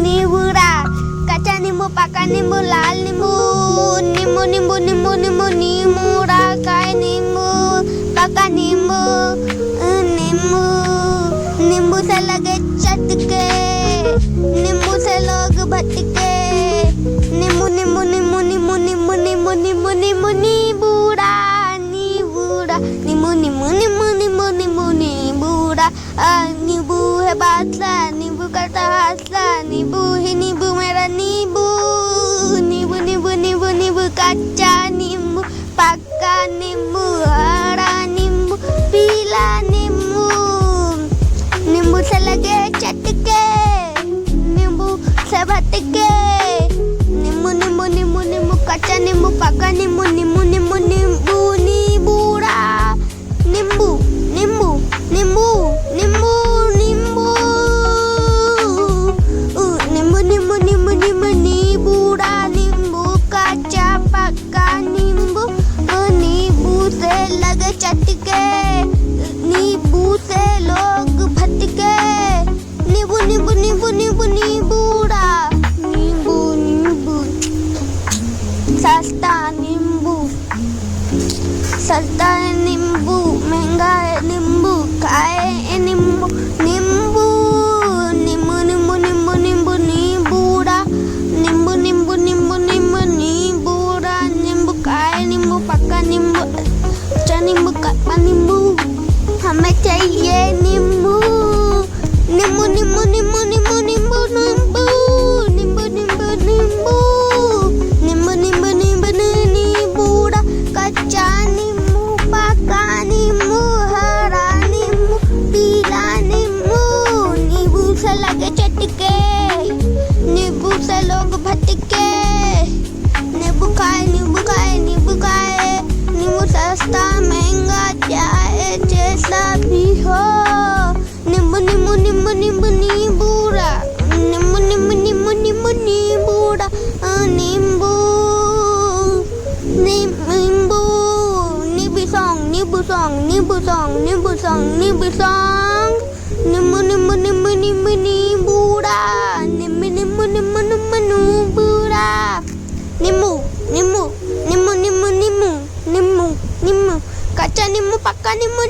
Nimbura. Kaca nimbu, pakai nimbu, lal nimbu. Nimbura. Kai nimbu, pakai nimbu. नींबू से लगे चटके, नींबू से लोग भटके। नींबू नींबू नींबू नींबू नींबू नींबू नींबू नींबू नींबूड़ा नींबूड़ा नींबू नींबू नींबू नींबू नींबू नींबूड़ा। नींबू है बादला, नींबू करता हासला, नींबू ही नींबू मेरा नींबू। नींबू नींबू नींबू नींबू कच्चा नींबू, पक्का नींबू, हरा नींबू, पीला नींबू। नींबू से लगे चटके, नींबू से भटके। नींबू नींबू नींबू नींबू कच्चा नींबू, पक्का नींबू, नींबू नींबू नींबू नींबूड़ा। नींबू नींबू नींबू नींबू नींबू नींबू नींबू नींबू नींबू नींबूड़ा। नींबू कच्चा पक्का नींबू, नींबू से लगे चटके, नींबू से लोग भटके। नींबू नींबू नींबू नींबू नींबूड़ा। नींबू नींबू सस्ता नींबू, सस्ता है नींबू, महंगा है नींबू, खाए नींबू। नींबू नींबू नींबू नींबू नींबू नींबूड़ा। नींबू नींबू नींबू नींबू नींबूड़ा। नींबू खाए नींबू, पक्का नींबू, अच्छा नींबू, कच्चा नींबू। हमें चाहिए नींबू। नींबू नींबू नींबू नींबू नींबू नींबू नींबू नींबू नींबू नींबू नींबू नींबू नींबूड़ा। कच्चा नींबू, पक्का नींबू, हरा नींबू, पीला नींबू। नींबू से लगे चटके, नींबू से लोग भटके। नींबू खाए नींबू खाए नींबू खाए। नींबू सस्ता महंगा चाहे जैसा भी हो। नींबू नींबू नींबू नींबू नींबूड़ा। नींबू नींबू नींबू नींबू नींबूड़ा। नींबू नींबू नींबू सॉन्ग, नींबू सॉन्ग, नींबू सॉन्ग, नींबू सॉन्ग, नींबू सॉन्ग। नींबू नींबू नींबू नींबू नींबूड़ा। नींबू नींबू नींबू नींबू नींबूड़ा। नींबू नींबू नींबू नींबू नींबू नींबू नींबू कच्चा नींबू, पक्का नींबू।